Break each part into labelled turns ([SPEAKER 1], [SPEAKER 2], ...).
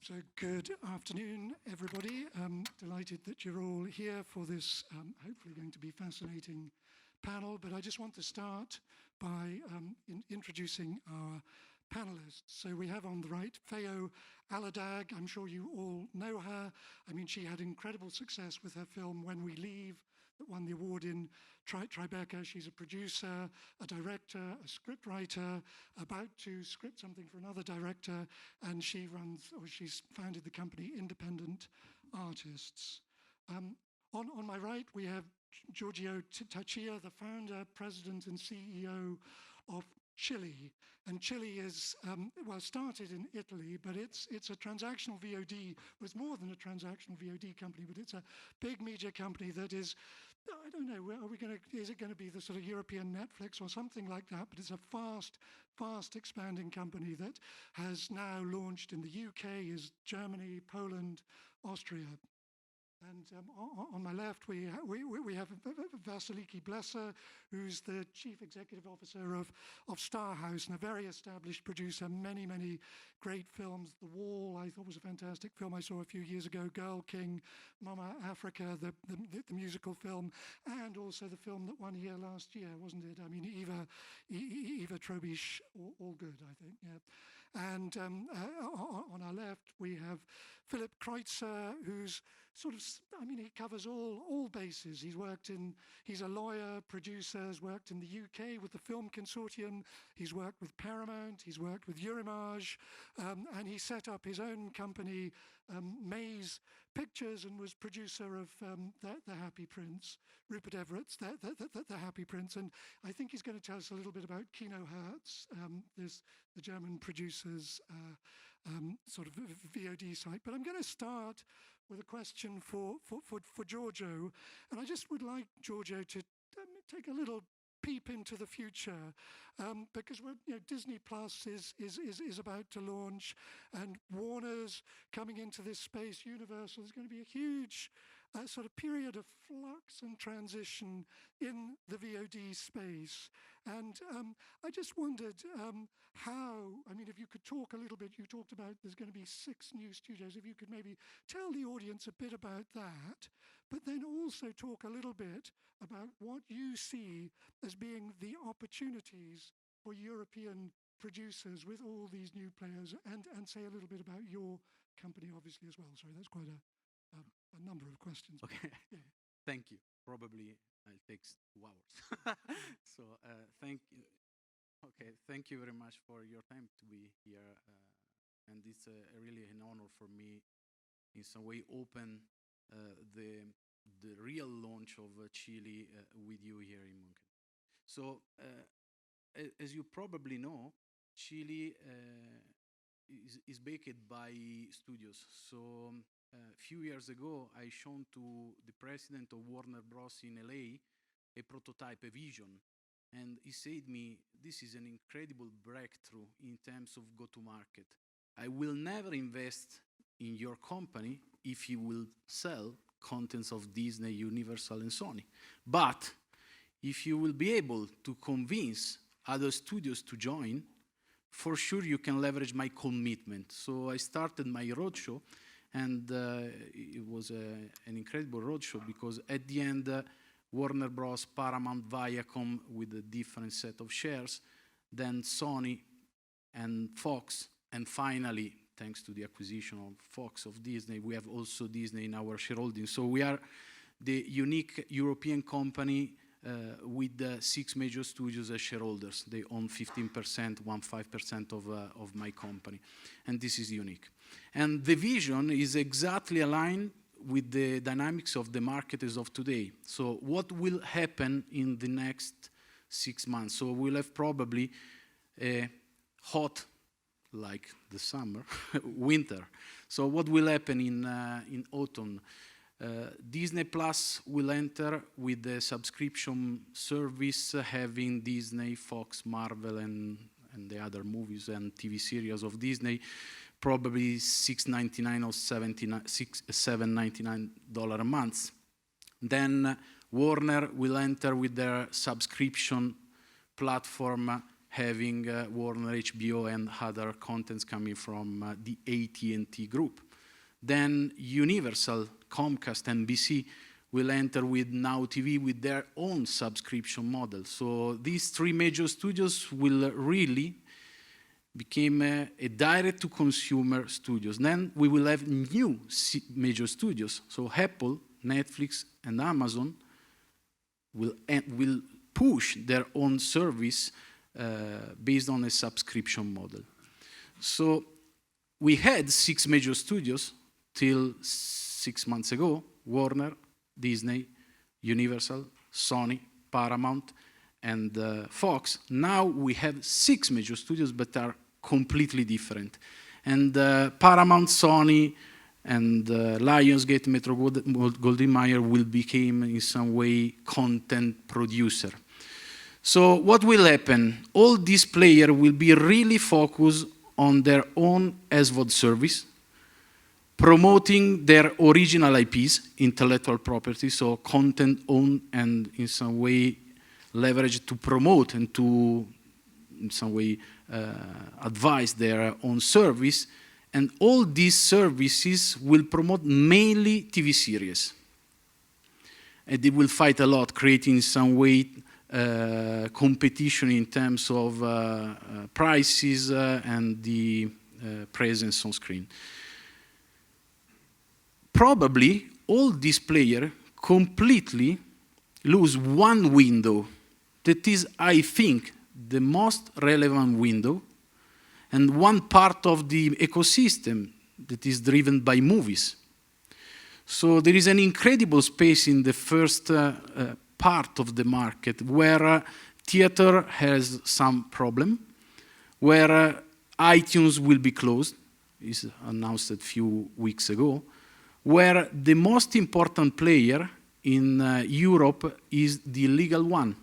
[SPEAKER 1] So good afternoon, everybody. Delighted that you're all here for this hopefully going to be fascinating panel. But I just want to start by introducing our panelists. So we have on the right Feo Aladag. I'm sure you all know her. I mean, she had incredible success with her film When We Leave, that won the award in Tribeca. She's a producer, a director, a scriptwriter, about to script something for another director, and she's founded the company Independent Artists. On my right, we have Giorgio Taccia, the founder, president, and CEO of Chili. And Chili is, started in Italy, but it's a transactional VOD. Well, it's more than a transactional VOD company, but it's a big media company that is, I don't know, is it going to be the sort of European Netflix or something like that? But it's a fast expanding company that has now launched in the UK, is Germany, Poland, Austria. And on my left, we have Vasiliki Blesser, who's the Chief Executive Officer of Star House and a very established producer, many great films. The Wall, I thought, was a fantastic film I saw a few years ago, Girl King, Mama Africa, the musical film, and also the film that won here last year, wasn't it? I mean, Eva Trobisch, all good, I think, yeah. And on our left, we have Philip Kreutzer, who's sort of, I mean, he covers all bases. He's a lawyer, producer, has worked in the UK with the Film Consortium, he's worked with Paramount, he's worked with Eurimage, and he set up his own company, Maze Pictures, and was producer of The Happy Prince, Rupert Everett's The Happy Prince, and I think he's going to tell us a little bit about Kino Hertz, the German producer's sort of VOD site. But I'm going to start with a question for Giorgio, and I just would like Giorgio to take a little peep into the future, because Disney Plus is about to launch, and Warner's coming into this space. Universal is going to be a huge sort of period of flux and transition in the VOD space. And I just wondered if you could talk a little bit, you talked about there's going to be 6 new studios, if you could maybe tell the audience a bit about that, but then also talk a little bit about what you see as being the opportunities for European producers with all these new players, and say a little bit about your company, obviously, as well. Sorry, that's quite a number of questions.
[SPEAKER 2] Okay, yeah. Thank you. Probably I'll take 2 hours. So thank you. Okay, thank you very much for your time to be here, and it's really an honor for me, in some way, open the real launch of Chili with you here in München. So, as you probably know, Chili is backed by studios. So a few years ago, I shown to the president of Warner Bros. In LA a prototype, a vision, and he said me, this is an incredible breakthrough in terms of go-to-market. I will never invest in your company if you will sell contents of Disney, Universal, and Sony. But if you will be able to convince other studios to join, for sure you can leverage my commitment. So I started my roadshow, and it was an incredible roadshow, because at the end, Warner Bros., Paramount, Viacom with a different set of shares, then Sony and Fox, and finally, thanks to the acquisition of Fox of Disney, we have also Disney in our shareholding. So we are the unique European company with 6 major studios as shareholders. They own 15%, 15% of my company, and this is unique. And the vision is exactly aligned with the dynamics of the market as of today. So what will happen in the next 6 months? So we'll have probably a hot, like the summer, winter. So what will happen in autumn? Disney Plus will enter with the subscription service, having Disney, Fox, Marvel, and the other movies and TV series of Disney, probably $6.99 or $7.99 a month. Then Warner will enter with their subscription platform, having Warner, HBO, and other contents coming from the AT&T group. Then Universal, Comcast, NBC will enter with Now TV with their own subscription model. So these three major studios will really become a direct-to-consumer studios. Then we will have new major studios. So Apple, Netflix, and Amazon will push their own service based on a subscription model. So we had 6 major studios till 6 months ago: Warner, Disney, Universal, Sony, Paramount, and Fox. Now we have 6 major studios, but are completely different. And Paramount, Sony, and Lionsgate, Metro-Goldwyn-Mayer will become in some way content producer. So what will happen? All these players will be really focused on their own SVOD service, promoting their original IPs, intellectual property, so content owned and in some way leveraged to promote and to in some way advise their own service. And all these services will promote mainly TV series. And they will fight a lot, creating in some way competition in terms of prices and the presence on screen. Probably all these players completely lose one window that is, I think, the most relevant window, and one part of the ecosystem that is driven by movies. So there is an incredible space in the first part of the market where theater has some problem, where iTunes will be closed, is announced a few weeks ago, where the most important player in Europe is the legal one.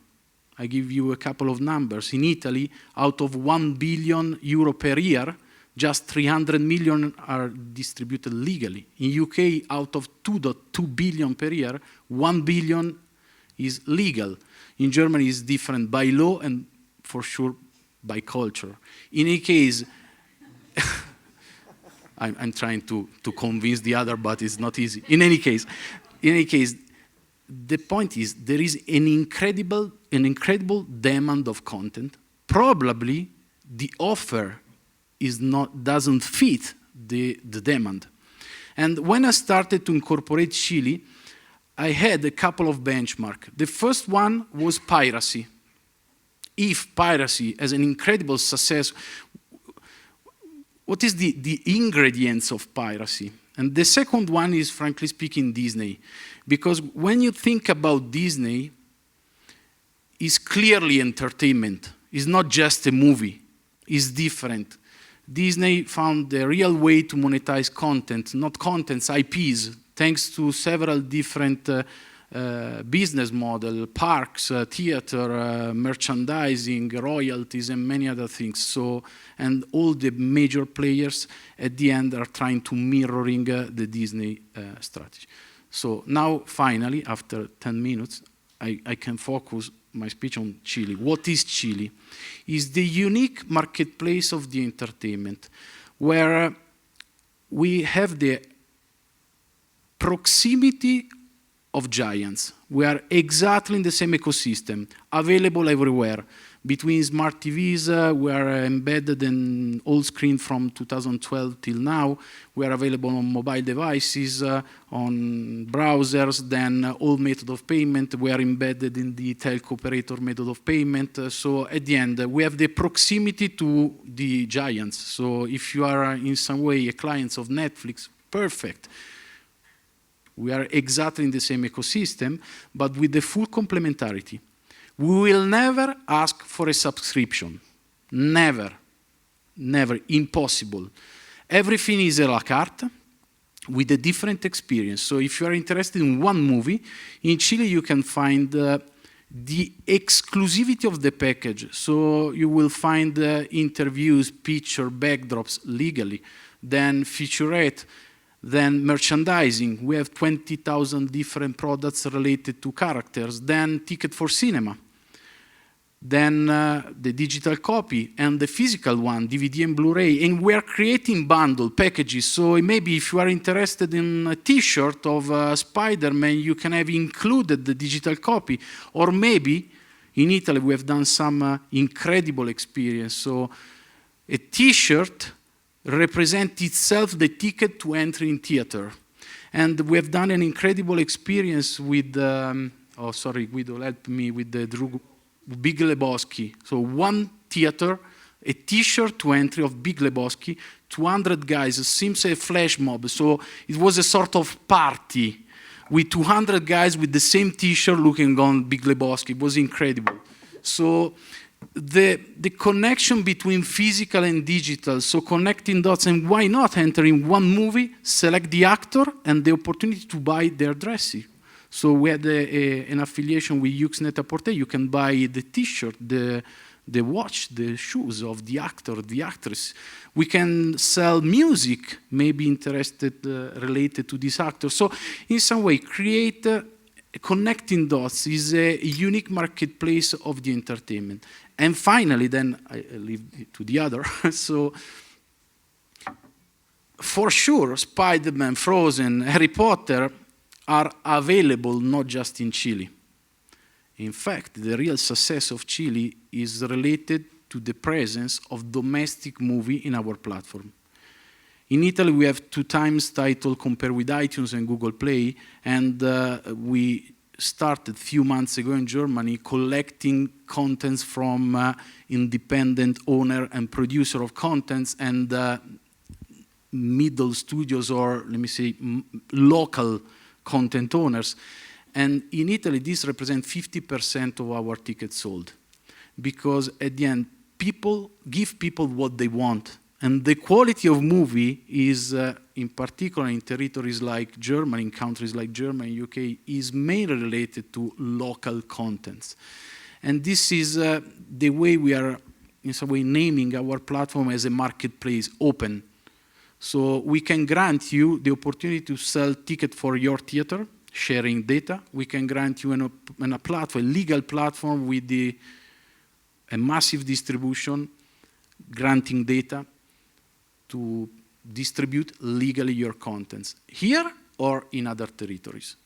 [SPEAKER 2] I give you a couple of numbers. In Italy, out of 1 billion euro per year, just 300 million are distributed legally. In UK, out of 2.2 billion per year, 1 billion is legal. In Germany, it's different by law and for sure by culture. In any case, I'm trying to convince the other, but it's not easy. In any case, the point is there is an incredible demand of content. Probably the offer doesn't fit the demand. And when I started to incorporate Chile, I had a couple of benchmarks. The first one was piracy. If piracy has an incredible success, what is the ingredients of piracy? And the second one is, frankly speaking, Disney. Because when you think about Disney, it's clearly entertainment. It's not just a movie. It's different. Disney found the real way to monetize content, not contents, IPs, thanks to several different business models, parks, theater, merchandising, royalties, and many other things. So, and all the major players at the end are trying to mirroring the Disney strategy. So now, finally, after 10 minutes, I can focus my speech on Chile. What is Chile? It's the unique marketplace of the entertainment, where we have the proximity of giants. We are exactly in the same ecosystem, available everywhere. Between smart TVs, we are embedded in all screen from 2012 till now. We are available on mobile devices, on browsers, then all method of payment. We are embedded in the telco operator method of payment. So at the end, we have the proximity to the giants. So if you are in some way a client of Netflix, perfect. We are exactly in the same ecosystem, but with the full complementarity. We will never ask for a subscription. Never. Never. Impossible. Everything is a la carte with a different experience. So if you are interested in one movie, in Chile you can find the exclusivity of the package. So you will find interviews, picture, backdrops legally, then featurette, then merchandising. We have 20,000 different products related to characters, then ticket for cinema. then the digital copy, and the physical one, DVD and Blu-ray. And we are creating bundle packages. So maybe if you are interested in a T-shirt of Spider-Man, you can have included the digital copy. Or maybe in Italy we have done some incredible experience. So a T-shirt represents itself the ticket to entry in theater. And we have done an incredible experience with, oh sorry, Guido, help me with the Big Lebowski. So one theater, a T-shirt to entry of Big Lebowski, 200 guys, it seems a flash mob. So it was a sort of party with 200 guys with the same T-shirt looking on Big Lebowski. It was incredible. So the connection between physical and digital, so connecting dots, and why not enter in one movie, select the actor and the opportunity to buy their dresses. So we had an affiliation with Yux Net-a-Porter. You can buy the T-shirt, the watch, the shoes of the actor, the actress. We can sell music, maybe interested, related to this actor. So in some way, create connecting dots is a unique marketplace of the entertainment. And finally, then I leave it to the other. So for sure, Spider-Man, Frozen, Harry Potter are available not just in Chile. In fact, the real success of Chile is related to the presence of domestic movie in our platform. In Italy, we have 2 times title compared with iTunes and Google Play, and we started a few months ago in Germany collecting contents from independent owner and producer of contents and middle studios, or let me say local content owners. And in Italy, this represents 50% of our tickets sold. Because at the end, people give people what they want. And the quality of movie is, in particular in territories like Germany, in countries like Germany, UK, is mainly related to local contents. And this is the way we are, in some way, naming our platform as a marketplace, open. So we can grant you the opportunity to sell tickets for your theater, sharing data. We can grant you a platform, a legal platform with a massive distribution, granting data to distribute legally your contents, here or in other territories.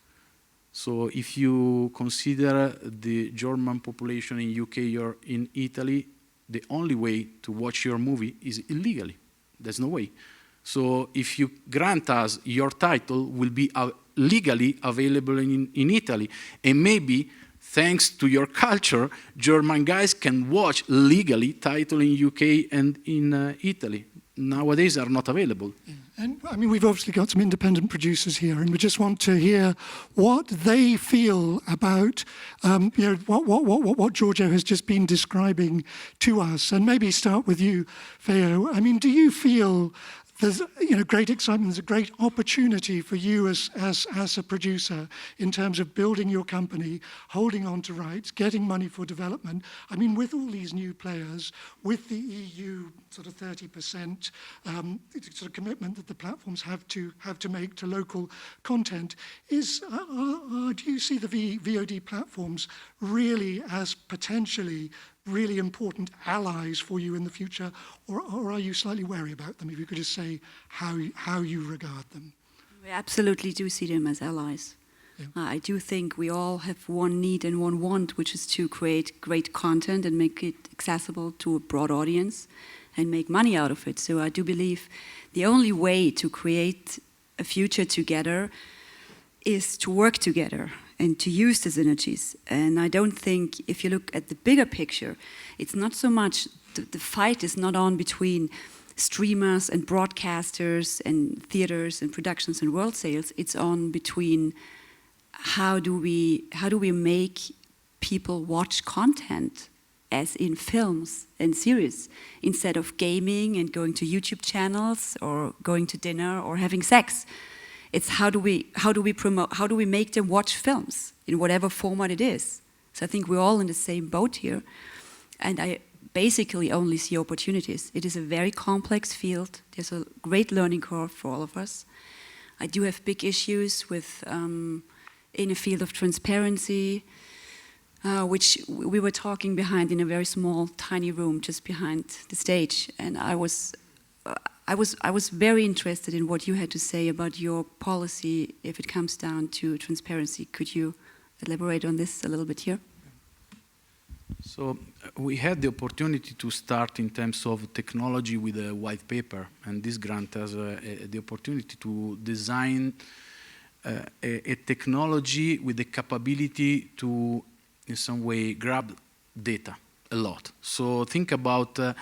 [SPEAKER 2] So if you consider the German population in UK or in Italy, the only way to watch your movie is illegally. There's no way. So if you grant us, your title will be legally available in Italy. And maybe, thanks to your culture, German guys can watch legally title in UK and in Italy. Nowadays are not available.
[SPEAKER 1] Yeah. And I mean, we've obviously got some independent producers here, and we just want to hear what they feel about you know, what Giorgio has just been describing to us. And maybe start with you, Feo. I mean, do you feel there's great excitement, there's a great opportunity for you as a producer in terms of building your company, holding on to rights, getting money for development? I mean, with all these new players, with the EU sort of 30% sort of commitment that the platforms have to make to local content, do you see the VOD platforms really as potentially really important allies for you in the future, or are you slightly wary about them? If you could just say how you regard them.
[SPEAKER 3] We absolutely do see them as allies. Yeah. I do think we all have one need and one want, which is to create great content and make it accessible to a broad audience and make money out of it. So I do believe the only way to create a future together is to work together and to use the synergies. And I don't think, if you look at the bigger picture, it's not so much, the fight is not on between streamers and broadcasters and theaters and productions and world sales. It's on between how do we make people watch content, as in films and series, instead of gaming and going to YouTube channels or going to dinner or having sex. It's how do we promote, how do we make them watch films in whatever format it is. So I think we're all in the same boat here. And I basically only see opportunities. It is a very complex field. There's a great learning curve for all of us. I do have big issues with, in a field of transparency, which we were talking behind in a very small, tiny room just behind the stage, and I was very interested in what you had to say about your policy if it comes down to transparency. Could you elaborate on this a little bit here?
[SPEAKER 2] So we had the opportunity to start in terms of technology with a white paper, and this grant us the opportunity to design a technology with the capability to, in some way, grab data a lot. So think about a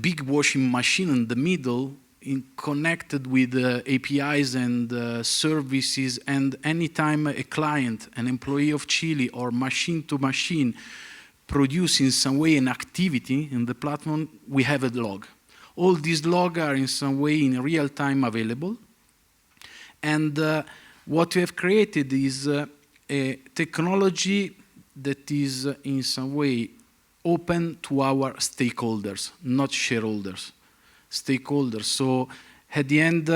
[SPEAKER 2] big washing machine in the middle, connected with APIs and services, and anytime a client, an employee of Chile, or machine to machine produce in some way an activity in the platform, we have a log. All these logs are in some way in real time available. And what we have created is a technology that is in some way open to our stakeholders, not shareholders, stakeholders. So at the end,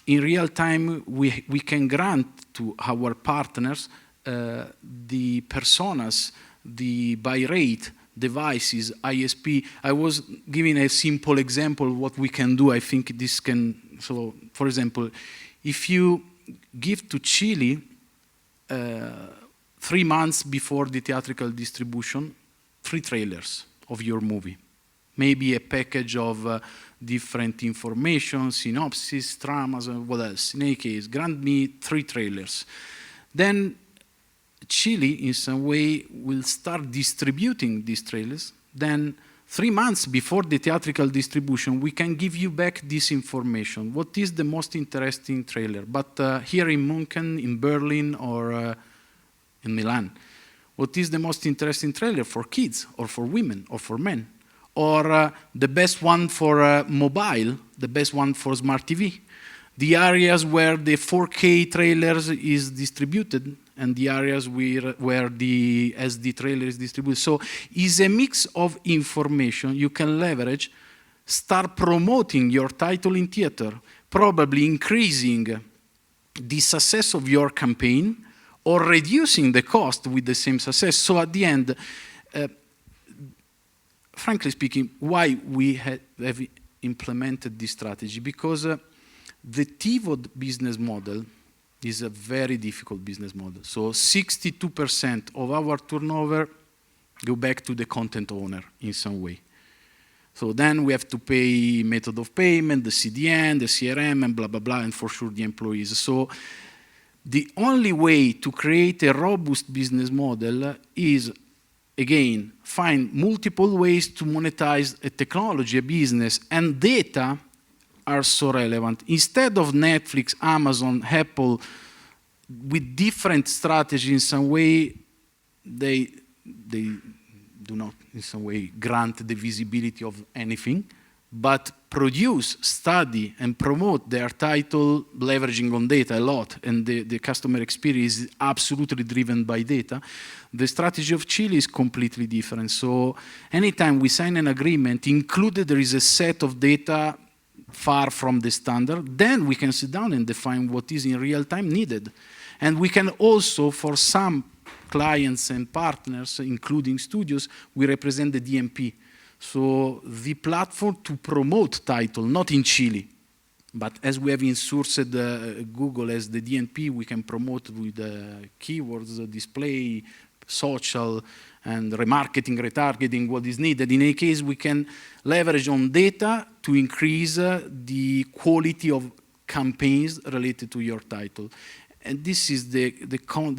[SPEAKER 2] in real time, we can grant to our partners the personas, the buy rate, devices, ISP. I was giving a simple example of what we can do. I think this can, so for example, if you give to Chile 3 months before the theatrical distribution, 3 trailers of your movie, maybe a package of different information, synopsis, dramas, and what else. In any case, grant me 3 trailers. Then Chile, in some way, will start distributing these trailers. Then 3 months before the theatrical distribution, we can give you back this information. What is the most interesting trailer? But here in München, in Berlin, or in Milan, what is the most interesting trailer for kids, or for women, or for men? Or the best one for mobile, the best one for smart TV? The areas where the 4K trailers is distributed, and the areas where the SD trailer is distributed. So it's a mix of information you can leverage, start promoting your title in theater, probably increasing the success of your campaign, or reducing the cost with the same success. So at the end, frankly speaking, why we have implemented this strategy? Because the TVOD business model is a very difficult business model. So 62% of our turnover go back to the content owner in some way. So then we have to pay method of payment, the CDN, the CRM, and blah, blah, blah, and for sure the employees. So the only way to create a robust business model is, again, find multiple ways to monetize a technology, a business, and data are so relevant. Instead of Netflix, Amazon, Apple, with different strategies in some way, they do not in some way grant the visibility of anything, but produce, study, and promote their title leveraging on data a lot, and the customer experience is absolutely driven by data. The strategy of Chile is completely different. So anytime we sign an agreement, included there is a set of data far from the standard, then we can sit down and define what is in real time needed. And we can also, for some clients and partners, including studios, we represent the DMP. So the platform to promote title, not in Chile, but as we have insourced Google as the DMP, we can promote with keywords, display, social, and remarketing, retargeting, what is needed. In any case, we can leverage on data to increase the quality of campaigns related to your title. And this is the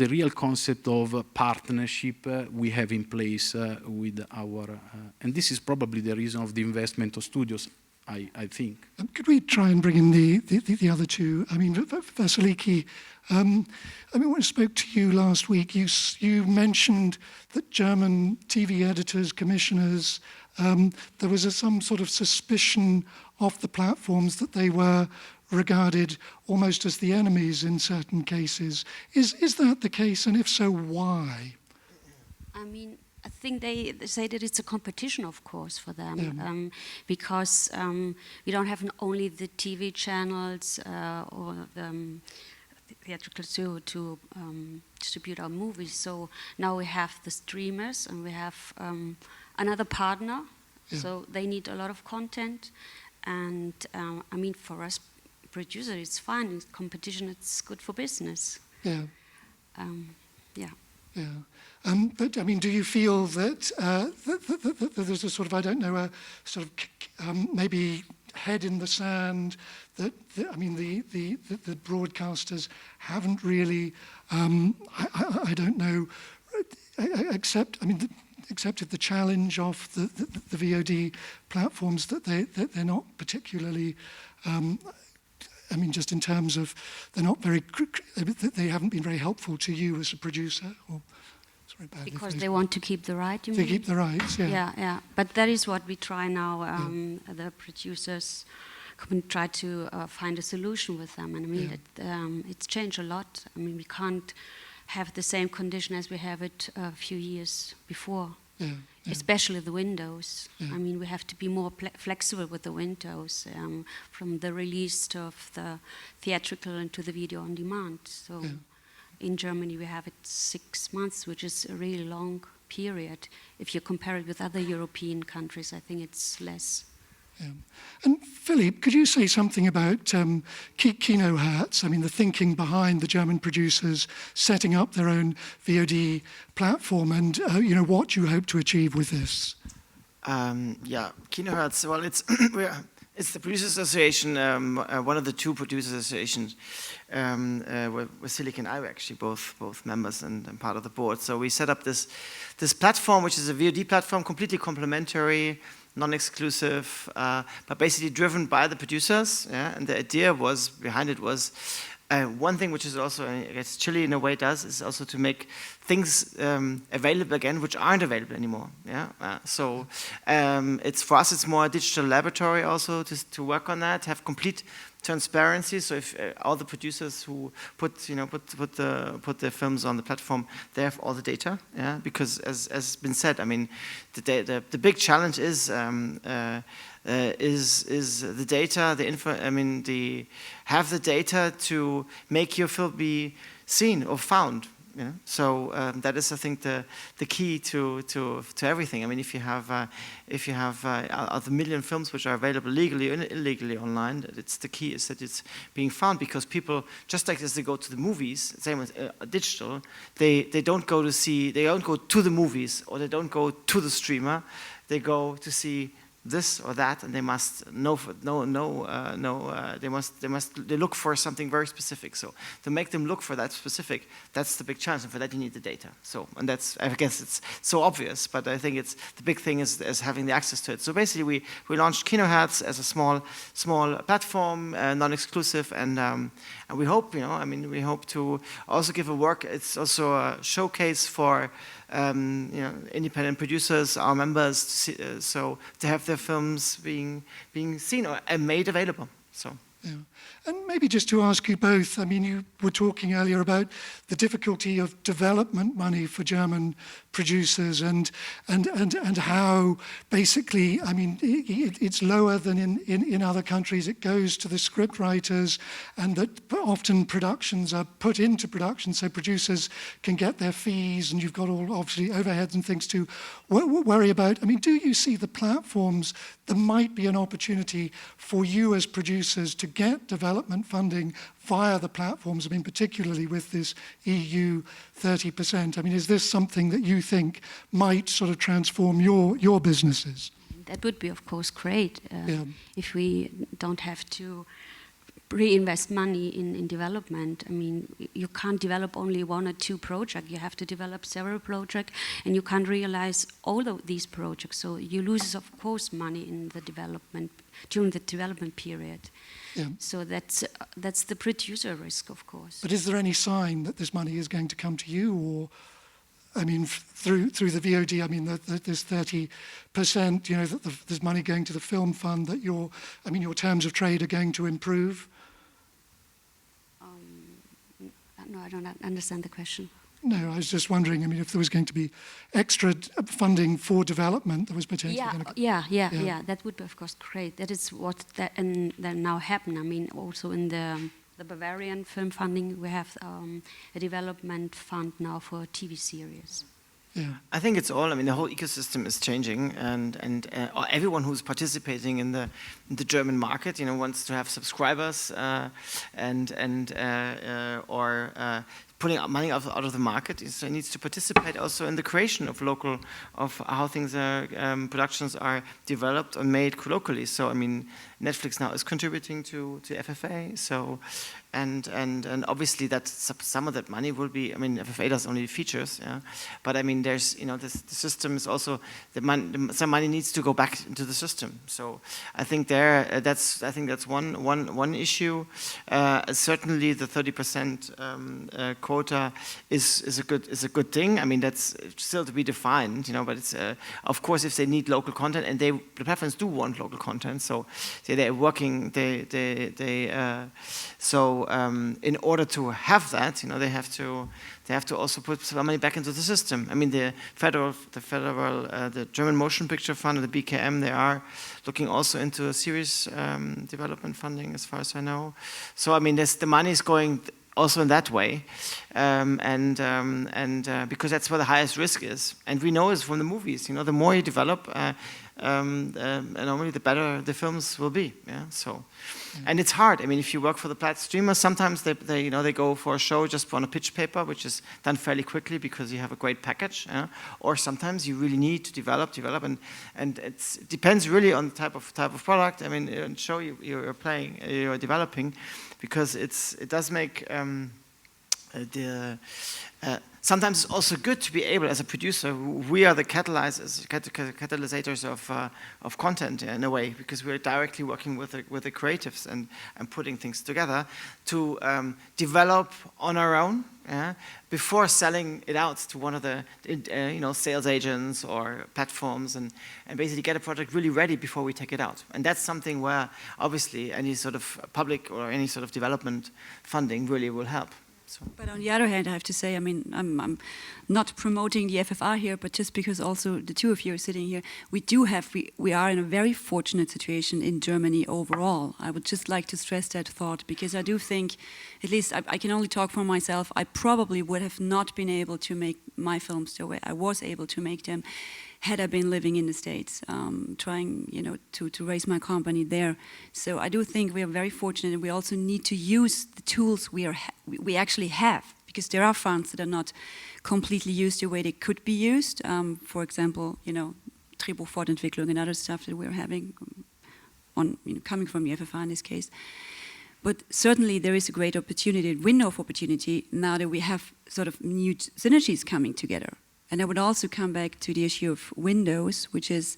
[SPEAKER 2] real concept of partnership we have in place with our, and this is probably the reason of the investment of studios, I think.
[SPEAKER 1] Could we try and bring in the other two? I mean, Vasiliki, I mean, when I spoke to you last week, you mentioned that German TV editors, commissioners, there was some sort of suspicion of the platforms that they were regarded almost as the enemies in certain cases. Is that the case, and if so, why?
[SPEAKER 3] I mean, I think they say that it's a competition, of course, for them, because we don't have only the TV channels or theatrical to distribute our movies. So now we have the streamers, and we have another partner.
[SPEAKER 1] Yeah.
[SPEAKER 3] So they need a lot of content, and I mean, for us producers, it's fine. It's competition, it's good for business.
[SPEAKER 1] Yeah.
[SPEAKER 3] Yeah.
[SPEAKER 1] Yeah. But I mean, do you feel that, that there's a sort of, I don't know, a sort of maybe head in the sand that I mean, the broadcasters haven't really, I don't know, accepted the challenge of the VOD platforms, that they're not particularly, I mean, just in terms of they're not very, they haven't been very helpful to you as a producer, or sorry, badly
[SPEAKER 3] Because
[SPEAKER 1] phrased.
[SPEAKER 3] they want to keep the right, you mean?
[SPEAKER 1] They keep the rights, yeah.
[SPEAKER 3] Yeah, yeah. But that is what we try now. The producers can try to find a solution with them. And I mean, it's changed a lot. I mean, we can't have the same condition as we have it a few years before.
[SPEAKER 1] Yeah, yeah.
[SPEAKER 3] Especially the windows.
[SPEAKER 1] Yeah.
[SPEAKER 3] I mean, we have to be more flexible with the windows, from the release of the theatrical into the video on demand. So in Germany, we have it 6 months, which is a really long period. If you compare it with other European countries, I think it's less.
[SPEAKER 1] Yeah. And Philippe, could you say something about Kino Hertz? I mean, the thinking behind the German producers setting up their own VOD platform, and you know, what you hope to achieve with this?
[SPEAKER 4] Yeah, Kino Hertz. Well, it's it's the Producers Association, one of the two producers associations. Vasilic and I were actually both members and part of the board. So we set up this platform, which is a VOD platform, completely complementary, non-exclusive, but basically driven by the producers. Yeah? And the idea behind it was one thing, which is also, I guess Chile in a way does, is also to make things available again, which aren't available anymore. Yeah. So it's, for us, it's more a digital laboratory also to work on that, have complete transparency. So if all the producers who put their films on the platform, they have all the data. Yeah. Because as been said, I mean, the big challenge is the data, the info. I mean, have the data to make your film be seen or found. Yeah. So that is, I think, the key to everything. I mean, if you have the million films which are available legally or illegally online, it's the key is that it's being found, because people, just like as they go to the movies, same as digital, they don't go to the movies, or they don't go to the streamer, they go to see this or that, and they must they look for something very specific. So to make them look for that specific, that's the big challenge, and for that you need the data. So, and that's, I guess it's so obvious, but I think it's the big thing is having the access to it. So basically we launched Kino Hertz as a small platform, non-exclusive, and we hope, we hope to also give a work. It's also a showcase for independent producers, our members, so to have their films being seen and made available. So.
[SPEAKER 1] Yeah. And maybe just to ask you both, I mean, you were talking earlier about the difficulty of development money for German producers, and how basically, I mean, it's lower than in other countries. It goes to the script writers, and that often productions are put into production so producers can get their fees, and you've got all obviously overheads and things to worry about. I mean, do you see the platforms, there might be an opportunity for you as producers to get development funding via the platforms? I mean, particularly with this EU 30%. I mean, is this something that you think might sort of transform your businesses?
[SPEAKER 3] That would be, of course, great if we don't have to reinvest money in development. I mean, you can't develop only one or two projects. You have to develop several projects, and you can't realize all of these projects. So you lose, of course, money in the development during the development period.
[SPEAKER 1] Yeah.
[SPEAKER 3] So that's the producer risk, of course.
[SPEAKER 1] But is there any sign that this money is going to come to you, or, I mean, through the VOD? I mean, that there's 30%. That there's money going to the film fund. That your terms of trade are going to improve.
[SPEAKER 3] No, I don't understand the question.
[SPEAKER 1] No, I was just wondering, I mean, if there was going to be extra funding for development that was potentially going to...
[SPEAKER 3] Yeah, that would be, of course, great. That is what that now happen. I mean, also in the
[SPEAKER 5] the Bavarian film funding, we have a development fund now for TV series.
[SPEAKER 1] Yeah.
[SPEAKER 4] I think it's all. I mean, the whole ecosystem is changing, and everyone who's participating in the German market, wants to have subscribers or pulling money out of the market. So it needs to participate also in the creation of how things are, productions are developed and made locally. So I mean, Netflix now is contributing to FFA. So. And obviously that some of that money will be, I mean, FFA does only features, yeah. But I mean, there's, the system is also, some money needs to go back into the system. So I think that's one issue. Certainly the 30% quota is a good thing. I mean, that's still to be defined, but it's, of course, if they need local content, and the platforms do want local content, so they're working, in order to have that, they have to also put some money back into the system. I mean, the German Motion Picture Fund and the BKM, they are looking also into a series development funding, as far as I know. So I mean, the money is going also in that way, because that's where the highest risk is, and we know it from the movies. The more you develop, normally the better the films will be. Yeah. So. And it's hard. I mean, if you work for the streamers, sometimes they go for a show just on a pitch paper, which is done fairly quickly because you have a great package. Or sometimes you really need to develop, and it depends really on the type of product. I mean, show you're developing, because it does make sometimes it's also good to be able, as a producer, we are the catalyzers of content in a way, because we're directly working with the creatives and putting things together to develop on our own, before selling it out to one of the sales agents or platforms, and basically get a project really ready before we take it out. And that's something where obviously any sort of public or any sort of development funding really will help. So.
[SPEAKER 3] But on the other hand, I have to say, I mean, I'm not promoting the FFR here, but just because also the two of you are sitting here, we are in a very fortunate situation in Germany overall. I would just like to stress that thought, because I do think, at least I can only talk for myself, I probably would have not been able to make my films the way I was able to make them had I been living in the States, trying, to raise my company there. So I do think we are very fortunate, and we also need to use the tools we actually have, because there are funds that are not completely used the way they could be used. For example, Drehbuchfortentwicklung and other stuff that we're having coming from the FFR in this case. But certainly there is a great opportunity, window of opportunity, now that we have sort of new synergies coming together. And I would also come back to the issue of windows, which is,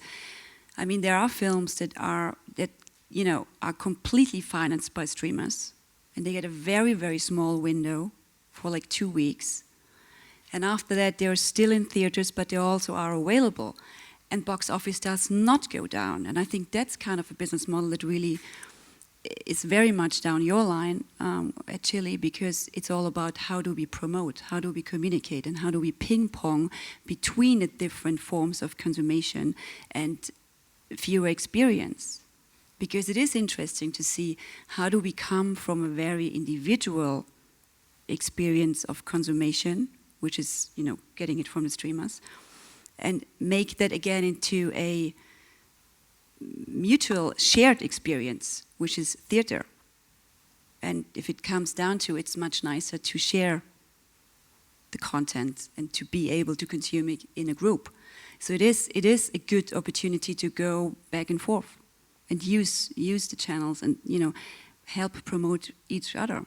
[SPEAKER 3] I mean, there are films that are completely financed by streamers, and they get a very, very small window for like 2 weeks. And after that, they're still in theaters, but they also are available. And box office does not go down. And I think that's kind of a business model that really is very much down your line at Chile, because it's all about how do we promote, how do we communicate, and how do we ping pong between the different forms of consummation and viewer experience. Because it is interesting to see how do we come from a very individual experience of consummation, which is, getting it from the streamers, and make that again into a mutual shared experience, which is theater. And if it comes down to, it's much nicer to share the content and to be able to consume it in a group. So it is a good opportunity to go back and forth and use the channels and help promote each other.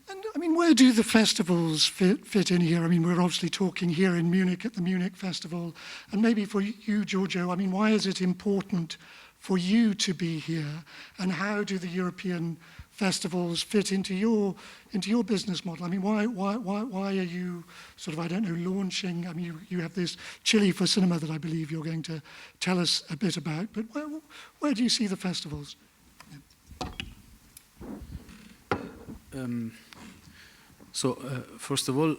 [SPEAKER 1] And I mean, where do the festivals fit in here? I mean, we're obviously talking here in Munich at the Munich Festival, and maybe for you, Giorgio, I mean, why is it important for you to be here, and how do the European festivals fit into your business model? I mean, why are you sort of, I don't know, launching? I mean, you have this Chile for Cinema that I believe you're going to tell us a bit about, but where do you see the festivals?
[SPEAKER 2] First of all,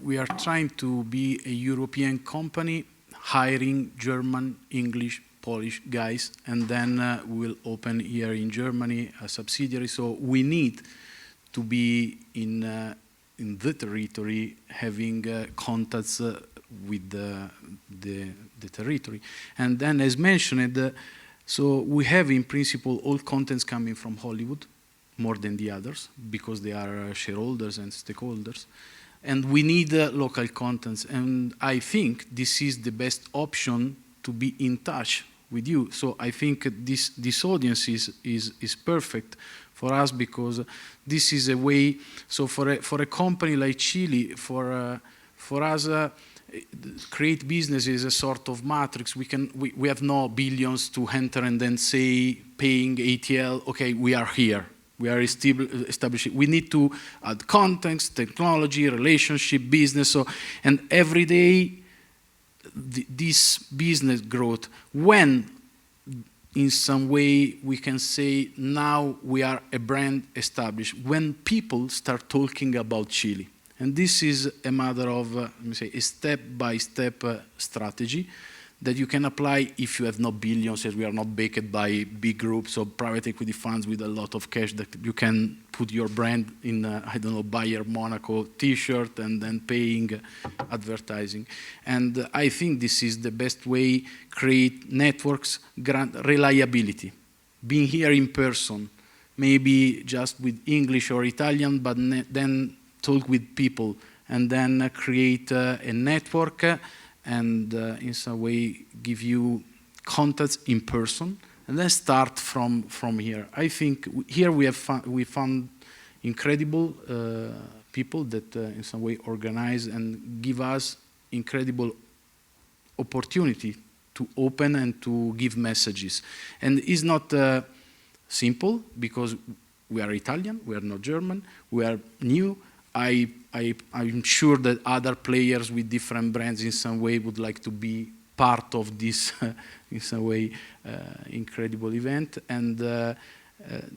[SPEAKER 2] we are trying to be a European company, hiring German, English, Polish guys, and then we will open here in Germany a subsidiary. So we need to be in the territory, having contacts with the territory. And then, as mentioned, so we have in principle all contents coming from Hollywood, more than the others, because they are shareholders and stakeholders. And we need local contents. And I think this is the best option to be in touch with you. So I think this audience is perfect for us, because this is a way, so for a company like Chile, for us, create business is a sort of matrix. We have no billions to enter and then say, paying ATL, okay, we are here. We are establishing. We need to add context, technology, relationship, business. So, and every day, this business growth, when in some way we can say now we are a brand established, when people start talking about Chile. And this is a matter of, let me say, a step-by-step strategy that you can apply if you have no billions, as we are not backed by big groups or private equity funds with a lot of cash, that you can put your brand in, I don't know, Bayer Monaco t-shirt and then paying advertising. And I think this is the best way, create networks, grant reliability. Being here in person, maybe just with English or Italian, but then talk with people and then create a network and in some way give you contacts in person, and then start from here. I think here we found incredible people that in some way organize and give us incredible opportunity to open and to give messages. And it's not simple, because we are Italian, we are not German, we are new. I'm sure that other players with different brands in some way would like to be part of this, in some way, incredible event. And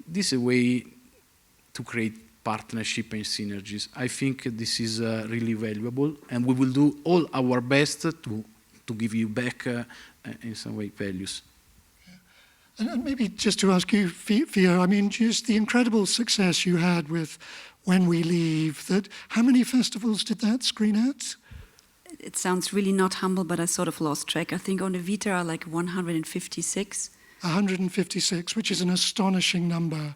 [SPEAKER 2] this is a way to create partnership and synergies. I think this is really valuable, and we will do all our best to give you back, in some way, values.
[SPEAKER 1] And maybe just to ask you, Fia, I mean, just the incredible success you had with When We Leave, how many festivals did that screen at?
[SPEAKER 3] It sounds really not humble, but I sort of lost track. I think on the Vita are like 156.
[SPEAKER 1] 156, which is an astonishing number.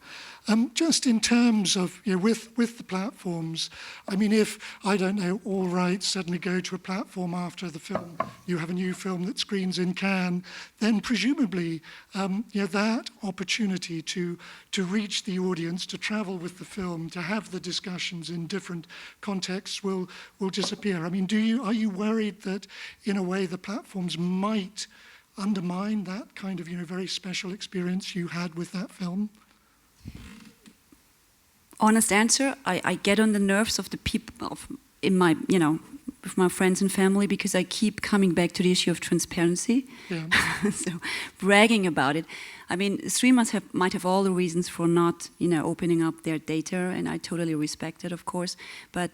[SPEAKER 1] Just in terms of, with the platforms, I mean, if, I don't know, All Rights suddenly go to a platform after the film, you have a new film that screens in Cannes, then presumably, that opportunity to reach the audience, to travel with the film, to have the discussions in different contexts will disappear. I mean, are you worried that, in a way, the platforms might undermine that kind of, very special experience you had with that film?
[SPEAKER 3] Honest answer, I get on the nerves of the people in my, with my friends and family, because I keep coming back to the issue of transparency.
[SPEAKER 1] Yeah.
[SPEAKER 3] So bragging about it. I mean, streamers might have all the reasons for not, opening up their data, and I totally respect it, of course. But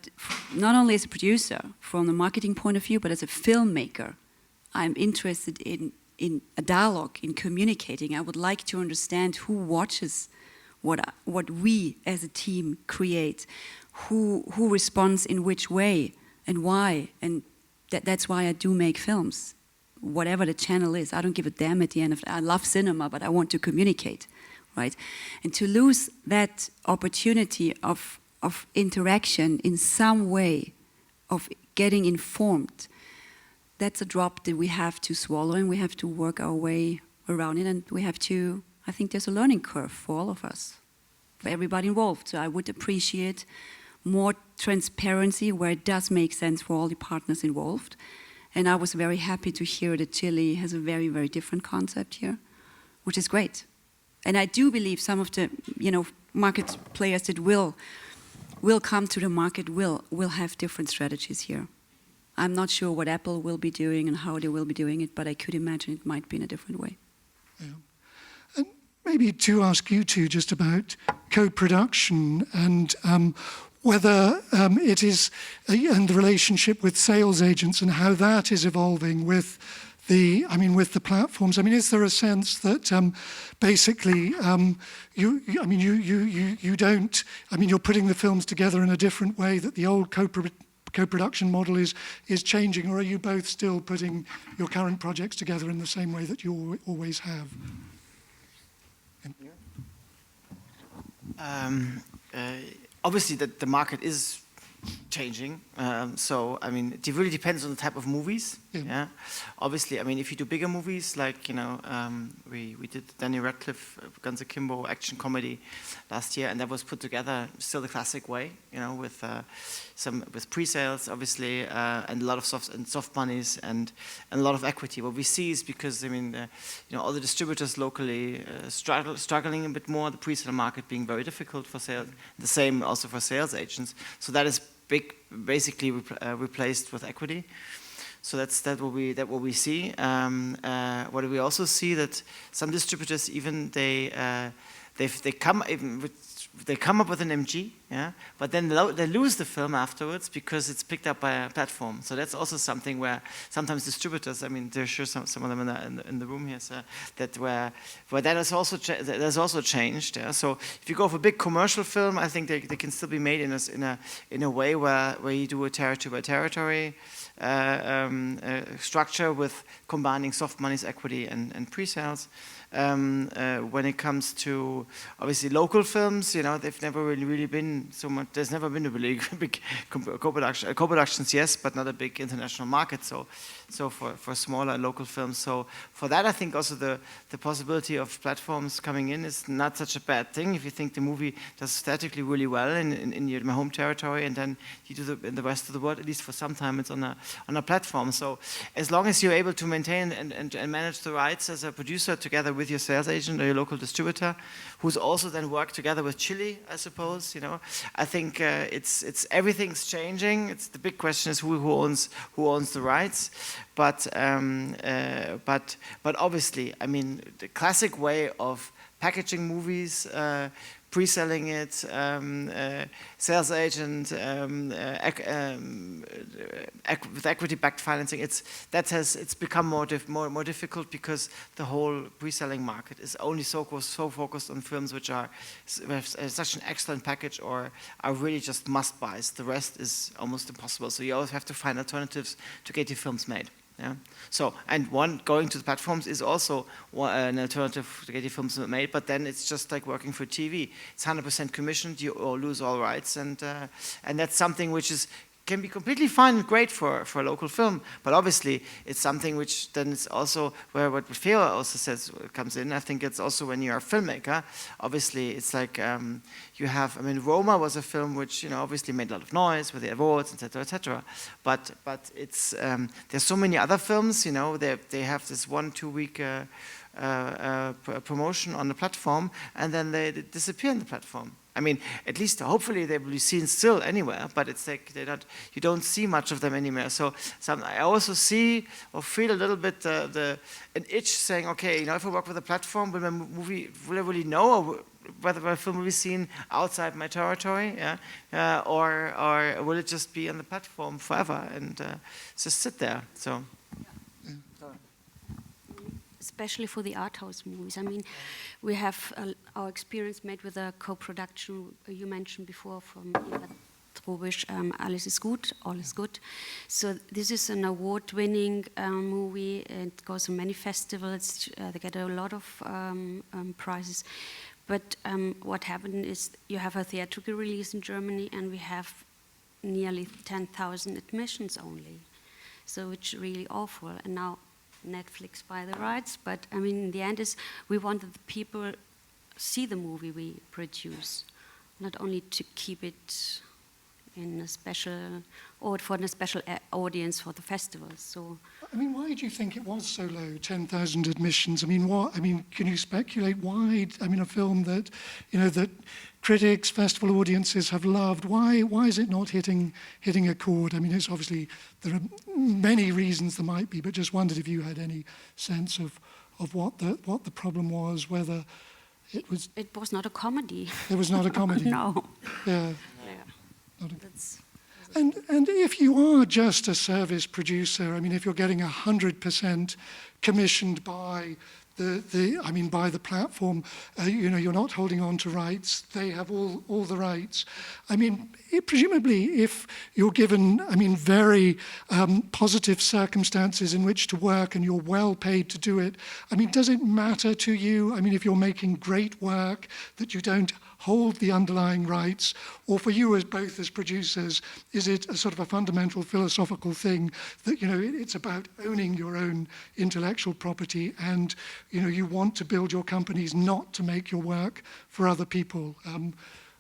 [SPEAKER 3] not only as a producer, from the marketing point of view, but as a filmmaker, I'm interested in a dialogue, in communicating. I would like to understand who watches what we as a team create, who responds in which way and why. And that's why I do make films, whatever the channel is. I don't give a damn at the end of it. I love cinema, but I want to communicate, right? And to lose that opportunity of interaction in some way, of getting informed, that's a drop that we have to swallow, and we have to work our way around it, and we have to, I think there's a learning curve for all of us, for everybody involved. So I would appreciate more transparency where it does make sense for all the partners involved. And I was very happy to hear that Chile has a very, very different concept here, which is great. And I do believe some of the, market players that will come to the market will have different strategies here. I'm not sure what Apple will be doing and how they will be doing it, but I could imagine it might be in a different way.
[SPEAKER 1] Yeah. And maybe to ask you two just about co-production and whether it is, and the relationship with sales agents and how that is evolving with with the platforms? I mean, is there a sense that basically you don't? I mean, you're putting the films together in a different way, that the old co-production model is changing, or are you both still putting your current projects together in the same way that you always have?
[SPEAKER 4] Obviously, the market is changing. So, I mean, it really depends on the type of movies. Yeah. Obviously, I mean, if you do bigger movies, like, you know, we did Daniel Radcliffe, Guns Akimbo action comedy last year, and that was put together still the classic way, you know, with pre-sales, obviously, and a lot of soft monies and a lot of equity. What we see is because, I mean, you know, all the distributors locally struggling a bit more, the pre-sale market being very difficult for sales, the same also for sales agents. So that is basically replaced with equity. So that's what we see. What do we also see, that some distributors even they come up with an MG, yeah, but then they lose the film afterwards because it's picked up by a platform. So that's also something where sometimes distributors, I mean, there's sure some of them in the room here, so that where that is also there's also changed. Yeah? So if you go for a big commercial film, I think they can still be made in a way where you do a territory by territory structure with combining soft monies, equity, and pre-sales. When it comes to obviously local films, you know, they've never really been so much. There's never been a really big co-productions, yes, but not a big international market. So for smaller local films, so for that, I think also the possibility of platforms coming in is not such a bad thing. If you think the movie does statically really well in your home territory, and then you do in the rest of the world, at least for some time, it's on a platform. So as long as you're able to maintain and manage the rights as a producer together with your sales agent or your local distributor, who's also then worked together with Chile, I suppose, you know, I think it's everything's changing. It's the big question is who owns the rights. But obviously, I mean, the classic way of packaging movies, pre-selling it, sales agent, with equity-backed financing, it's become more difficult because the whole pre-selling market is only so focused on films which have such an excellent package or are really just must-buys. The rest is almost impossible. So you always have to find alternatives to get your films made. Yeah. So, and going to the platforms is also an alternative to get your films made, but then it's just like working for TV. It's 100% commissioned, you lose all rights, and that's something which can be completely fine and great for a local film, but obviously it's something which then is also where what Theo also says comes in. I think it's also when you're a filmmaker, obviously it's like you have, I mean, Roma was a film which, you know, obviously made a lot of noise with the awards, etc., but it's there's so many other films, you know, they have this 1-2 week promotion on the platform, and then they disappear on the platform. I mean, at least hopefully they will be seen still anywhere, but it's like you don't see much of them anymore. So I also see or feel a little bit an itch saying, okay, you know, if I work with a platform, will I really know whether my film will be seen outside my territory, yeah, or will it just be on the platform forever and just sit there? So.
[SPEAKER 5] Especially for the art house movies. I mean, we have our experience made with a co-production you mentioned before from Trobisch, Alles ist gut, All is good. So this is an award-winning movie. It goes to many festivals. They get a lot of prizes. But what happened is you have a theatrical release in Germany, and we have nearly 10,000 admissions only. So it's really awful. And now Netflix buy the rights, but I mean, in the end is we want that the people see the movie we produce, not only to keep it in a special or for a special audience for the festivals. So,
[SPEAKER 1] I mean, why do you think it was so low? 10,000 admissions. I mean, what? I mean, can you speculate why? I mean, a film that, you know, that critics, festival audiences have loved. Why is it not hitting a chord? I mean, it's obviously there are many reasons there might be, but just wondered if you had any sense of what the problem was, whether it was.
[SPEAKER 5] It was not a comedy.
[SPEAKER 1] It was not a comedy.
[SPEAKER 5] No.
[SPEAKER 1] Yeah. And if you are just a service producer, I mean, if you're getting 100% commissioned by by the platform, you're not holding on to rights. They have all the rights. I mean, presumably, if you're given, very positive circumstances in which to work and you're well paid to do it, I mean, does it matter to you? I mean, if you're making great work, that you don't hold the underlying rights, or for you as both as producers, is it a sort of a fundamental philosophical thing that, it's about owning your own intellectual property and, you want to build your companies not to make your work for other people?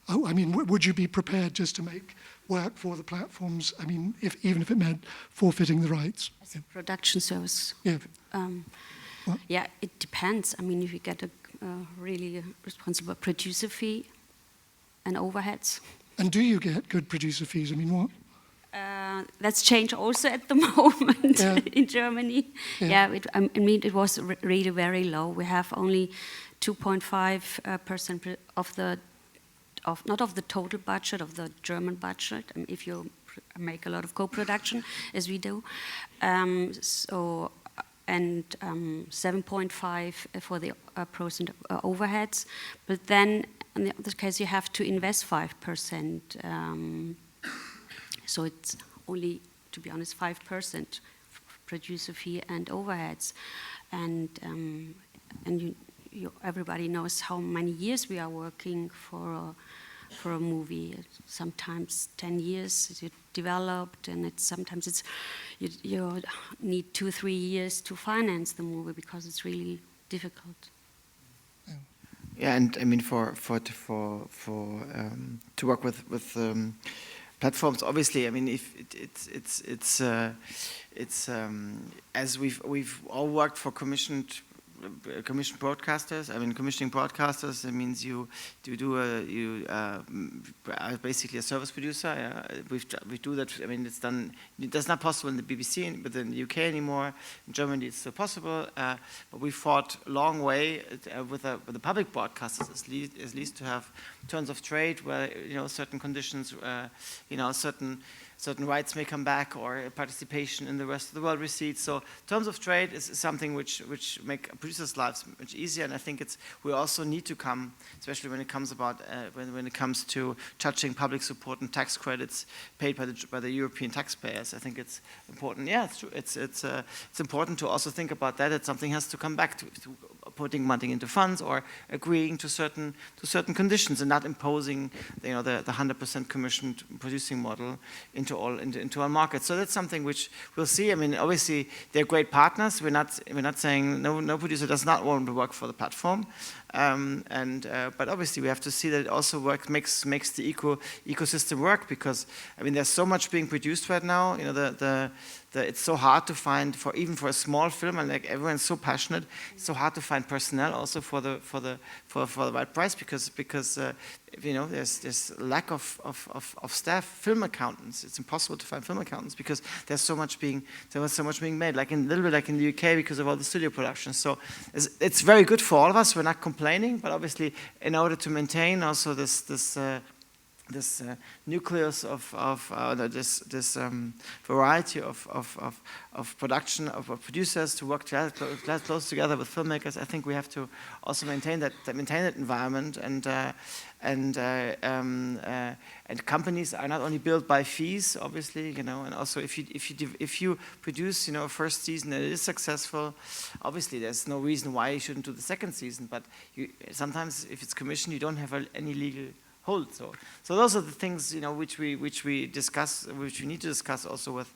[SPEAKER 1] Would you be prepared just to make work for the platforms, even if it meant forfeiting the rights?
[SPEAKER 5] As a production service?
[SPEAKER 1] Yeah.
[SPEAKER 5] Yeah, it depends. I mean, if you get a really responsible producer fee and overheads.
[SPEAKER 1] And do you get good producer fees? I mean, what?
[SPEAKER 5] That's changed also at the moment in Germany.
[SPEAKER 1] Yeah,
[SPEAKER 5] it was really very low. We have only 2.5% not of the total budget, of the German budget, if you make a lot of co-production, as we do. 7.5 for the percent overheads, but then in the other case you have to invest 5%. So it's only, to be honest, 5% producer fee and overheads, and everybody knows how many years we are working for a movie. Sometimes 10 years you developed, and sometimes you need 2-3 years to finance the movie because it's really difficult.
[SPEAKER 4] Yeah, and I mean to work with platforms, obviously, I mean, if it's as we've all worked for commissioned broadcasters. I mean, commissioning broadcasters, it means you are basically a service producer. We do that. I mean, that's not possible in the BBC, but in the UK anymore. In Germany, it's still possible. But we fought a long way with the public broadcasters, at least to have terms of trade where certain conditions, certain rights may come back, or participation in the rest of the world recedes. So terms of trade is something which make producers' lives much easier, and I think we also need to come, especially when it comes when it comes to touching public support and tax credits paid by the European taxpayers. I think it's important. Yeah, it's true. It's important to also think about that something has to come back to putting money into funds or agreeing to certain conditions and not imposing the 100% commissioned producing model into our market. So that's something which we'll see. I mean, obviously they're great partners. We're not saying no producer does not want to work for the platform, but obviously we have to see that it also makes the ecosystem work, because I mean there's so much being produced right now. It's so hard to find even for a small film, and like everyone's so passionate, it's so hard to find personnel also for the right price, because there's lack of staff, film accountants. It's impossible to find film accountants because there's so much being made, like a little bit like in the UK because of all the studio productions. So it's very good for all of us. We're not complaining, but obviously in order to maintain also this nucleus this variety of production of producers to work close together with filmmakers, I think we have to also maintain that environment, and companies are not only built by fees, obviously, and also if you produce a first season and it is successful, obviously there's no reason why you shouldn't do the second season, but sometimes if it's commissioned you don't have any legal hold. So those are the things which we discuss, which we need to discuss also with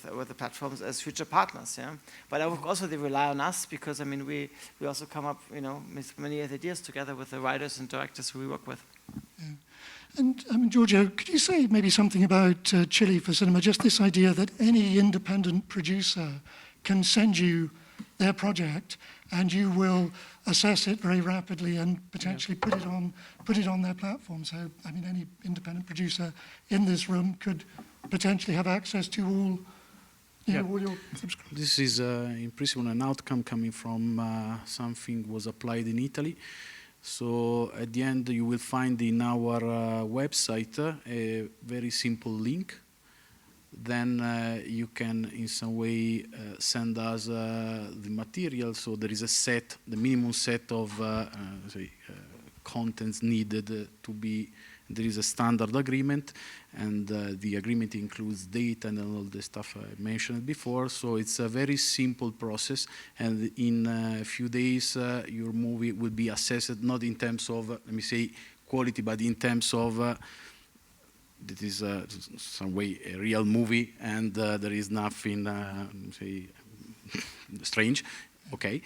[SPEAKER 4] the platforms as future partners. Yeah, but also they rely on us, because I mean we also come up with many ideas together with the writers and directors who we work with.
[SPEAKER 1] Yeah. And Giorgio, could you say maybe something about Chile for Cinema? Just this idea that any independent producer can send you their project, and you will assess it very rapidly and potentially put it on their platform. So, I mean, any independent producer in this room could potentially have access to all your subscribers.
[SPEAKER 2] This is, in principle, an outcome coming from something was applied in Italy. So at the end, you will find in our website a very simple link then you can in some way send us the material. So there is a set, the minimum set of contents needed to be, there is a standard agreement, and the agreement includes data and all the stuff I mentioned before. So it's a very simple process, and in a few days your movie will be assessed not in terms of, let me say, quality, but in terms of that is some way a real movie, and there is nothing say strange. Okay,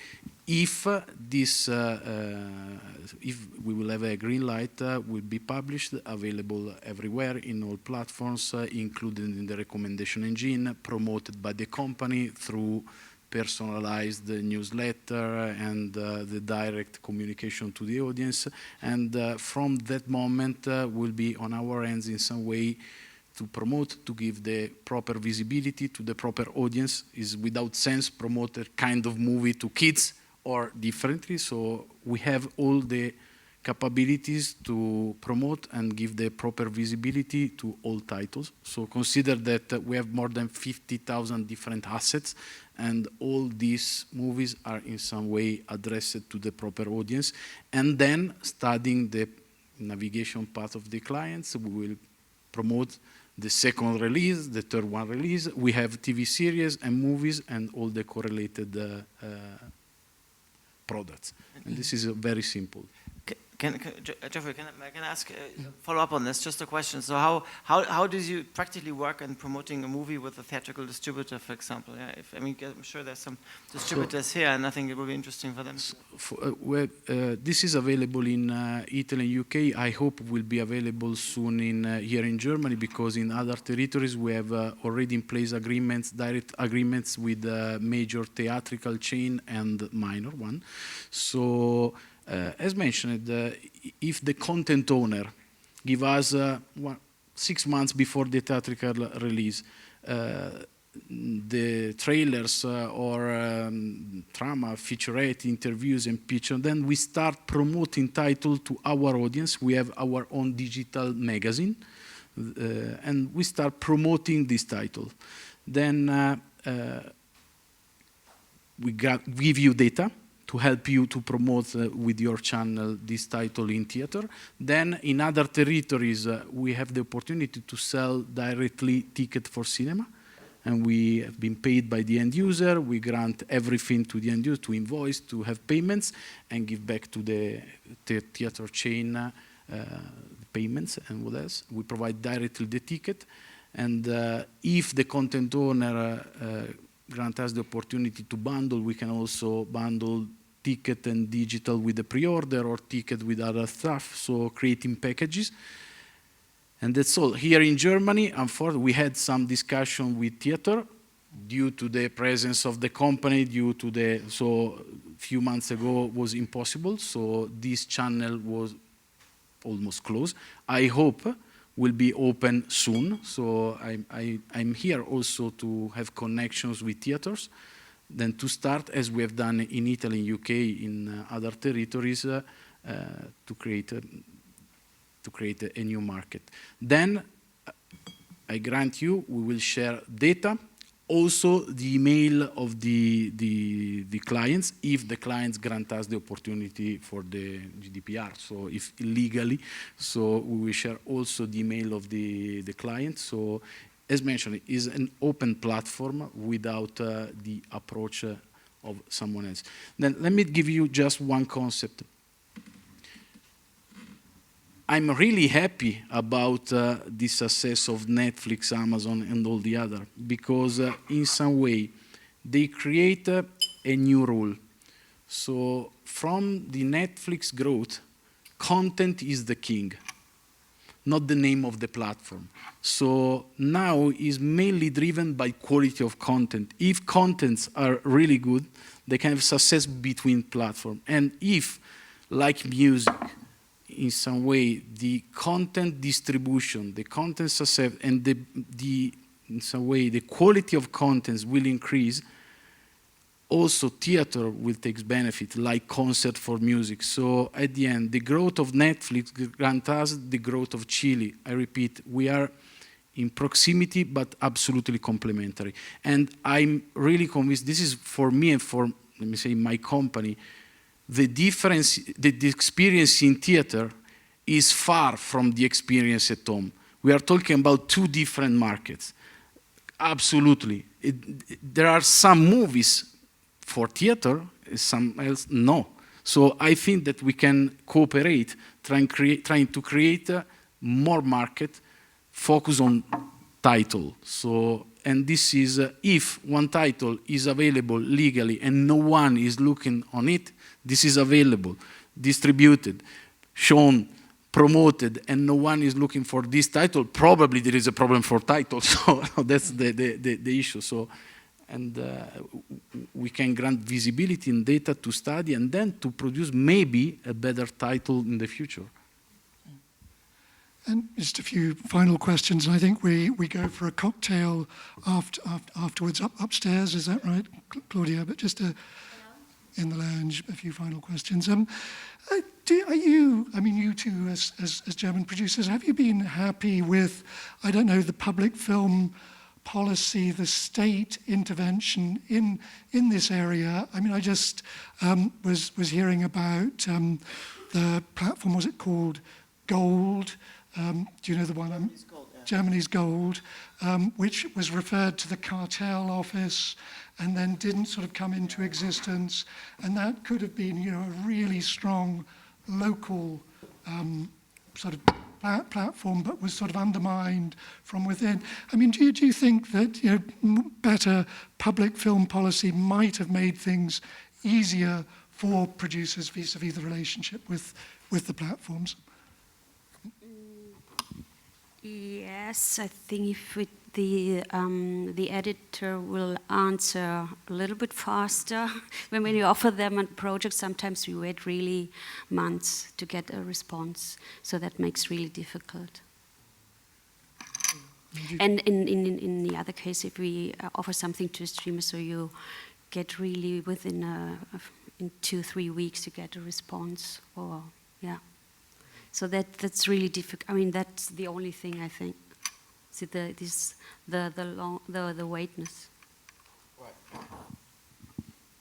[SPEAKER 2] if this if we will have a green light, will be published, available everywhere in all platforms, included in the recommendation engine, promoted by the company through personalized newsletter and the direct communication to the audience. And from that moment will be on our hands in some way to promote, to give the proper visibility to the proper audience. Is without sense promote a kind of movie to kids or differently. So we have all the capabilities to promote and give the proper visibility to all titles. So consider that we have more than 50,000 different assets, and all these movies are in some way addressed to the proper audience. And then, studying the navigation path of the clients, we will promote the second release, the third one release. We have TV series and movies and all the correlated products. And this is very simple.
[SPEAKER 4] Geoffrey, can I ask, follow up on this, just a question. So how do you practically work in promoting a movie with a theatrical distributor, for example? Yeah, I mean, I'm sure there's some distributors here, and I think it will be interesting for them.
[SPEAKER 2] This is available in Italy and UK. I hope will be available soon here in Germany, because in other territories we have already in place agreements, direct agreements with major theatrical chain and minor one. So, as mentioned, if the content owner give us 6 months before the theatrical release the trailers or drama, featurette, interviews and picture, then we start promoting title to our audience. We have our own digital magazine, and we start promoting this title. Then we give you data to help you to promote with your channel this title in theater. Then in other territories, we have the opportunity to sell directly ticket for cinema, and we have been paid by the end user. We grant everything to the end user, to invoice, to have payments, and give back to the theater chain payments and what else. We provide directly the ticket, and if the content owner grant us the opportunity to bundle, we can also bundle ticket and digital with the pre-order, or ticket with other stuff, so creating packages. And that's all. Here in Germany, unfortunately, we had some discussion with theater due to the presence of the company, so a few months ago was impossible, so this channel was almost closed. I hope will be open soon, so I'm here also to have connections with theaters, then to start, as we have done in Italy, in UK, in other territories, to create a new market. Then, I grant you, we will share data, also the email of the clients, if the clients grant us the opportunity for the GDPR, so if illegally, so we will share also the email of the client. So, as mentioned, it is an open platform without the approach of someone else. Then let me give you just one concept. I'm really happy about the success of Netflix, Amazon, and all the other, because in some way they create a new rule. So from the Netflix growth, content is the king, not the name of the platform. So now is mainly driven by quality of content. If contents are really good, they can have success between platforms. And if, like music, in some way, the content distribution, the content success, and in some way, the quality of contents will increase, also theater will take benefit, like concert for music. So at the end, the growth of Netflix grants us the growth of Chile. I repeat, we are in proximity, but absolutely complementary. And I'm really convinced, this is for me and for, let me say, my company, the difference, the experience in theater is far from the experience at home. We are talking about two different markets. Absolutely. There are some movies for theater, some else no. So I think that we can cooperate, trying to create more market, focus on title. So, and this is, if one title is available legally and no one is looking on it, this is available, distributed, shown, promoted, and no one is looking for this title, probably there is a problem for titles. So that's the issue. So, and we can grant visibility in data to study and then to produce maybe a better title in the future.
[SPEAKER 1] And just a few final questions. I think we go for a cocktail afterwards upstairs. Is that right, Claudia? But just in the lounge, a few final questions. Are you, I mean, you two as German producers, have you been happy with, I don't know, the public film policy, the state intervention in this area? I mean, I just was hearing about the platform, was it called Gold? Do you know the one? Germany's Gold, which was referred to the cartel office and then didn't sort of come into existence. And that could have been, you know, a really strong local sort of platform, but was sort of undermined from within. I mean, do you think that, you know, better public film policy might have made things easier for producers vis-a-vis the relationship with the platforms?
[SPEAKER 5] Yes, I think if the editor will answer a little bit faster. When we offer them a project, sometimes we wait really months to get a response, so that makes really difficult. And in the other case, if we offer something to a streamer, so you get really within in 2-3 weeks you get a response, or yeah. So that's really difficult. I mean, that's the only thing I think. See the waitness.
[SPEAKER 4] Right.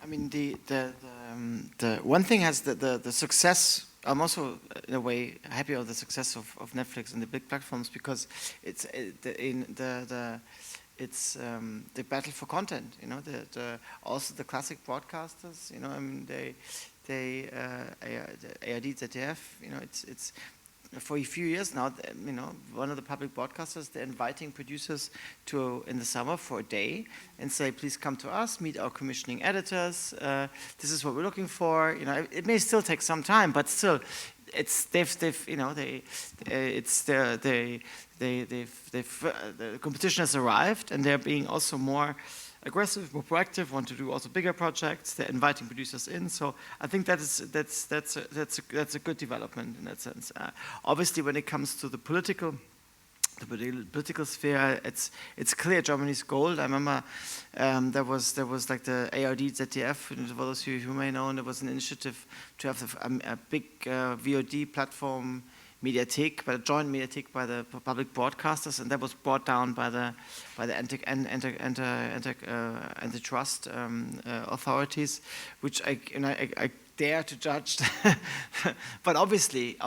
[SPEAKER 4] I mean, the one thing has the success. I'm also in a way happy of the success of Netflix and the big platforms, because it's the battle for content. You know, also the classic broadcasters. You know, I mean the ARD, ZDF, you know, it's for a few years now, you know, one of the public broadcasters, they're inviting producers to, in the summer for a day and say, please come to us, meet our commissioning editors, this is what we're looking for. You know, it may still take some time, but still, the competition has arrived, and they're being also more aggressive, more proactive, want to do also bigger projects. They're inviting producers in, so I think that's a good development in that sense. Obviously, when it comes to the political sphere, it's clear Germany's gold. I remember there was like the ARD ZDF, for those of you who may know, and there was an initiative to have a big VOD platform, Mediathek, but a joint Mediathek by the public broadcasters, and that was brought down by the antitrust authorities, which I dare to judge. But obviously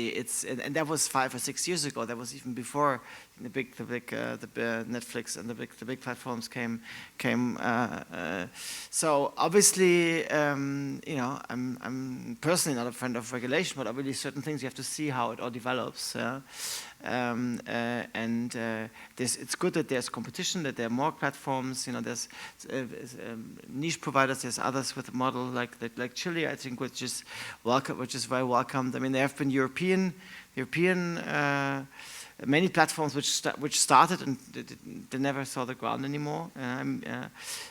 [SPEAKER 4] it's, and that was 5 or 6 years ago. That was even before the big Netflix and the big platforms came. So obviously, you know, I'm personally not a friend of regulation, but obviously certain things you have to see how it all develops. It's good that there's competition, that there are more platforms. You know, there's niche providers. There's others with a model like Chile, I think, which is very welcomed. I mean, there have been European many platforms which started and they never saw the ground anymore.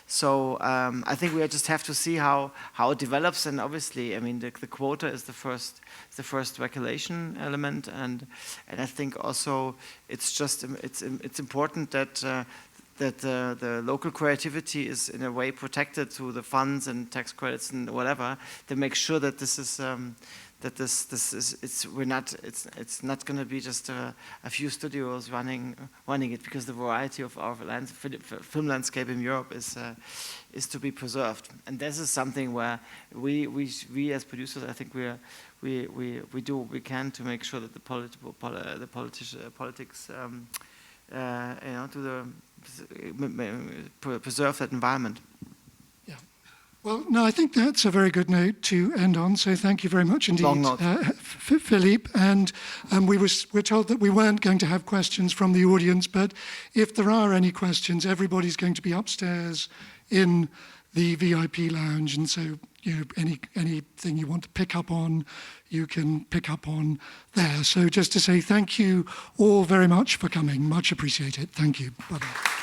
[SPEAKER 4] So I think we just have to see how it develops. And obviously, I mean, the quota is the first regulation element, and I think also it's important that the local creativity is in a way protected through the funds and tax credits and whatever, to make sure that this is that it's not going to be just a few studios running it, because the variety of our film landscape in Europe is to be preserved. And this is something where we as producers, I think we do what we can to make sure that the politics preserve that environment.
[SPEAKER 1] Yeah. Well, no, I think that's a very good note to end on. So thank you very much indeed, Philippe. And we're told that we weren't going to have questions from the audience, but if there are any questions, everybody's going to be upstairs in the VIP lounge, and so anything you want to pick up on, you can pick up on there. So just to say thank you all very much for coming. Much appreciated. Thank you. Bye-bye.